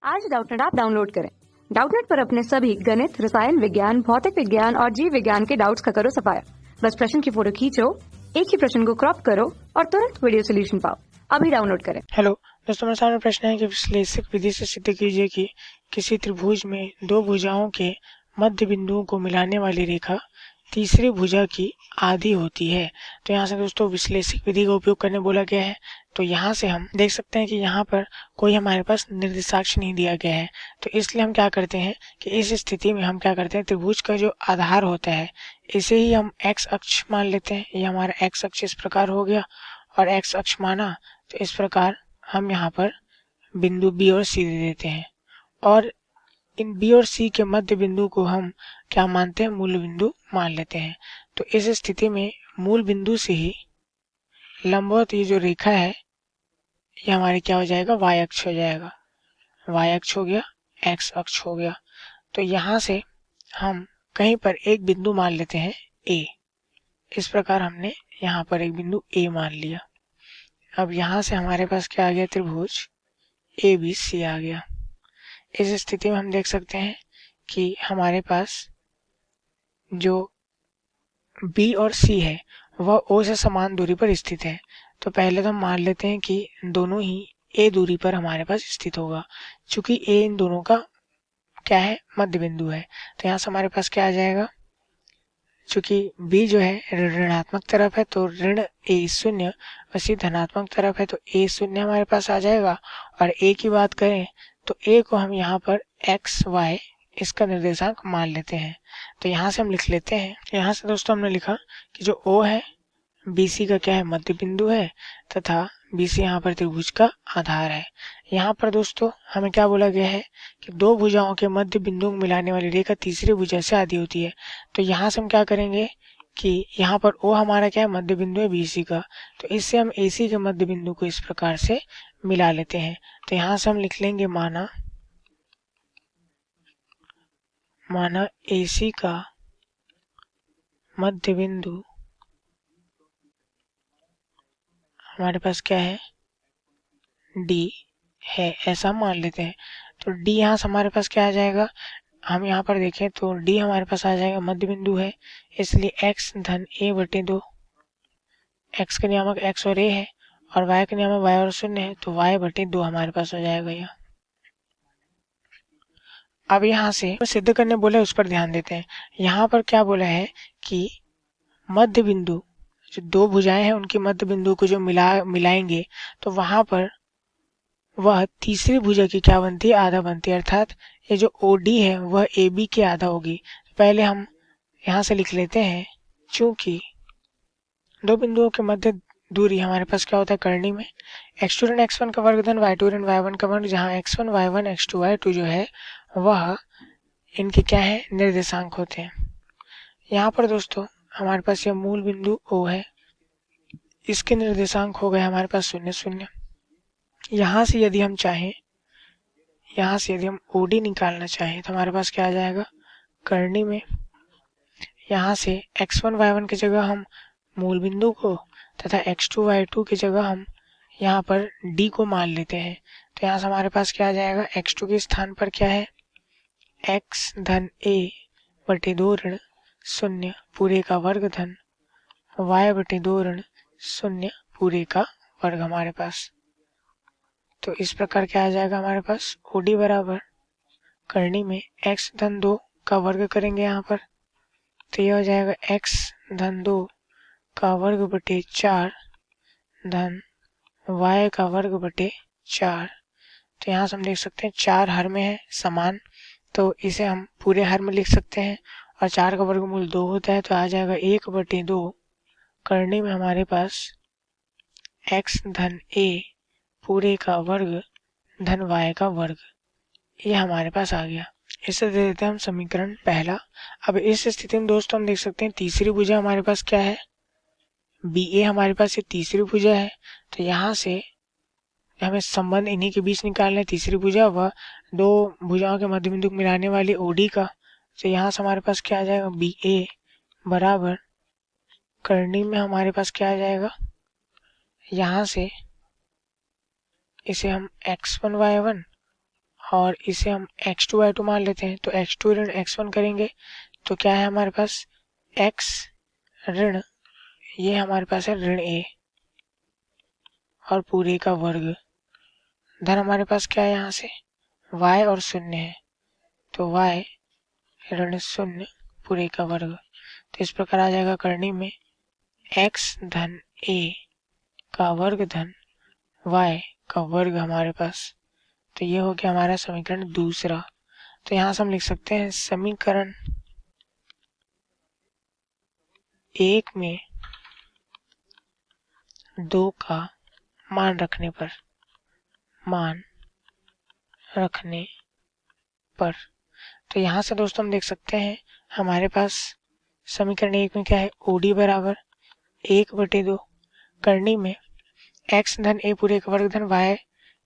आज Doubtnut app download करें। Doubtnut पर अपने सभी गणित, रसायन विज्ञान, भौतिक विज्ञान और जीव विज्ञान के डाउट्स का करो सफाया। बस प्रश्न की फोटो खींचो, एक ही प्रश्न को क्रॉप करो और तुरंत वीडियो सोल्यूशन पाओ। अभी डाउनलोड करें। हेलो दोस्तों, मेरे सामने प्रश्न है कि विश्लेषक विधि से सिद्ध कीजिए कि किसी त्रिभुज में दो भुजाओं के मध्य बिंदुओं को मिलाने वाली रेखा तीसरी भुजा की आधी होती है। तो यहाँ से दोस्तों विश्लेषक विधि का उपयोग करने बोला गया है। तो यहाँ से हम देख सकते हैं कि यहाँ पर कोई हमारे पास निर्देशांक नहीं दिया गया है। तो इसलिए हम क्या करते हैं कि इस स्थिति में हम क्या करते हैं, त्रिभुज का जो आधार होता है इसे ही हम एक्स अक्ष मान लेते हैं। ये हमारा एक्स अक्ष इस प्रकार हो गया और एक्स अक्ष माना तो इस प्रकार हम यहाँ पर बिंदु बी और सी दे देते हैं और इन बी और सी के मध्य बिंदु को हम क्या मानते हैं, मूल बिंदु मान लेते हैं। तो इस स्थिति में मूल बिंदु से ही लंबवत ये जो रेखा है ये हमारे क्या हो जाएगा, वाई अक्ष हो जाएगा। वाई अक्ष हो गया, एक्स अक्ष हो गया। तो यहाँ से हम कहीं पर एक बिंदु मान लेते हैं ए। इस प्रकार हमने यहाँ पर एक बिंदु ए मान लिया। अब यहाँ से हमारे पास क्या आ गया, त्रिभुज ए बी सी आ गया। इस स्थिति में हम देख सकते हैं कि हमारे पास जो बी और सी है वह ओ से समान दूरी पर स्थित है। तो पहले तो हम मान लेते हैं कि दोनों ही ए दूरी पर हमारे पास स्थित होगा, चूंकि ए इन दोनों का क्या है, मध्य बिंदु है। तो यहाँ से हमारे पास क्या आ जाएगा, चूंकि b जो है ऋणात्मक तरफ है तो ऋण a शून्य, वैसे धनात्मक तरफ है तो a शून्य हमारे पास आ जाएगा। और a की बात करें तो a को हम यहाँ पर x y इसका निर्देशांक मान लेते हैं। तो यहाँ से हम लिख लेते हैं, यहाँ से दोस्तों हमने लिखा कि जो o है BC का क्या है, मध्य बिंदु है तथा BC यहाँ पर त्रिभुज का आधार है। यहाँ पर दोस्तों हमें क्या बोला गया है कि दो भुजाओं के मध्य बिंदुओं को मिलाने वाली रेखा तीसरी भुजा से आधी होती है। तो यहाँ से हम क्या करेंगे कि यहाँ पर O हमारा क्या है, मध्य बिंदु है BC का। तो इससे हम AC के मध्य बिंदु को इस प्रकार से मिला लेते हैं। तो यहाँ से हम लिख लेंगे माना AC का मध्य बिंदु हमारे पास क्या है, D है, ऐसा मान लेते हैं। तो D यहाँ से हमारे पास क्या आ जाएगा, हम यहाँ पर देखें तो D हमारे पास आ जाएगा, मध्य बिंदु है, इसलिए x धन a बटे 2। x का नियामक x और a है और y का नियामक y और शून्य है, तो y बटे 2 हमारे पास हो जाएगा यह। अब यहाँ से सिद्ध करने बोला है उस पर ध्यान देते हैं। यहाँ पर क्या बोला है कि मध्य बिंदु, जो दो भुजाएं हैं उनके मध्य बिंदु को जो मिलाएंगे तो वहां पर वह तीसरी भुजा की क्या बनती है, आधा बनती है। अर्थात ये जो OD है वह AB के आधा होगी। पहले हम यहाँ से लिख लेते हैं, चूंकि दो बिंदुओं के मध्य दूरी हमारे पास क्या होता है, करनी में x2 ऋण x1 का वर्ग धन y2 ऋण y1 का वर्ग, जहाँ x1 y1 x2 y2 जो है वह इनके क्या है, निर्देशांक होते हैं। यहाँ पर दोस्तों हमारे पास यह मूल बिंदु O है, इसके निर्देशांक हो गए हमारे पास 0 0। यहाँ से यदि हम चाहें, यहाँ से यदि हम OD निकालना चाहें तो हमारे पास क्या आ जाएगा, करनी में यहाँ से x1 y1 की जगह हम मूल बिंदु को तथा x2 y2 की जगह हम यहाँ पर D को मान लेते हैं। तो यहाँ से हमारे पास क्या आ जाएगा, x2 के स्थान पर क्या है, x धन a बटे 2 ऋण 0 पूरे का वर्ग धन y बटे 2 ऋण 0 पूरे का वर्ग हमारे पास। तो इस प्रकार क्या आ जाएगा हमारे पास, OD बराबर करनी में x धन 2 का वर्ग करेंगे यहाँ पर, तो यह हो जाएगा x धन 2 का वर्ग बटे 4 धन y का वर्ग बटे 4। तो यहाँ से हम देख सकते हैं 4 हर में है समान, तो इसे हम पूरे हर में लिख सकते हैं और 4 का वर्गमूल 2 होता है, तो आ जाएगा 1 बटे 2 करने में हमारे पास x धन a पूरे का वर्ग धन y का वर्ग, ये हमारे पास आ गया। इसे दे देते हैं हम समीकरण पहला। अब इस स्थिति में दोस्तों हम देख सकते हैं तीसरी भुजा हमारे पास क्या है, BA हमारे पास ये तीसरी भुजा है। तो यहाँ से हमें संबंध इन्हीं के बीच निकालना है, तीसरी भुजा व दो भुजाओं के मध्य बिंदु को मिलाने वाली OD का। तो यहाँ से हमारे पास क्या आ जाएगा, BA बराबर करनी में हमारे पास क्या आ जाएगा, यहाँ से इसे हम x1 y1 और इसे हम x2/2 मान लेते हैं, तो x2 ऋण x1 करेंगे तो क्या है हमारे पास x ऋण, ये हमारे पास है ऋण a और पूरे का वर्ग, धन हमारे पास क्या है यहाँ से y और शून्य है, तो y ऋण 0 पूरे का वर्ग। तो इस प्रकार आ जाएगा करनी में x धन a का वर्ग धन y का वर्ग हमारे पास। तो ये हो गया हमारा समीकरण दूसरा। तो यहाँ से हम लिख सकते हैं समीकरण 1 में 2 का मान रखने पर तो यहाँ से दोस्तों हम देख सकते हैं हमारे पास समीकरण 1 में क्या है OD बराबर 1/2 करनी में x धन a पूरे का वर्ग धन y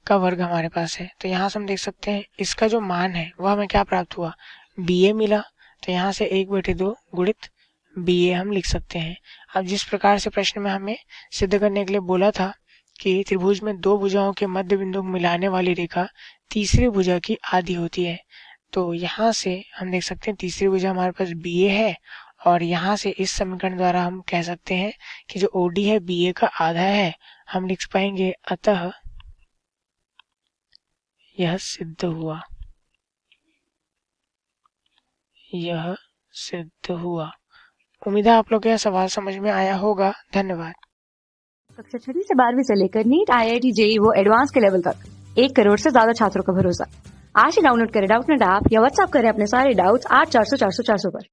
का वर्ग हमारे पास है। तो यहाँ से हम देख सकते हैं इसका जो मान है वह हमें क्या प्राप्त हुआ BA मिला। तो यहाँ से 1/2 गुणित BA हम लिख सकते हैं। अब जिस प्रकार से प्रश्न में हमें सिद्ध करने के लिए बोला था कि त्रिभुज में दो भुजाओं के मध्य बिंदु को मिलाने वाली रेखा तीसरी भुजा की आधी होती है, तो यहाँ से हम देख सकते हैं तीसरी भुजा हमारे पास BA है और यहाँ से इस समीकरण द्वारा हम कह सकते हैं कि जो OD है BA का आधा है। हम लिख पाएंगे अतः यह सिद्ध हुआ। उम्मीद है आप लोग को यह सवाल समझ में आया होगा। धन्यवाद। कक्षा 6 से 12वीं से लेकर नीट, IIT, JEE वो एडवांस के लेवल तक 1 करोड़ से ज्यादा छात्रों का भरोसा। आज ही डाउनलोड करें डाउटनेट ऐप या व्हाट्सएप करें अपने सारे डाउट्स 8400 400 400 पर।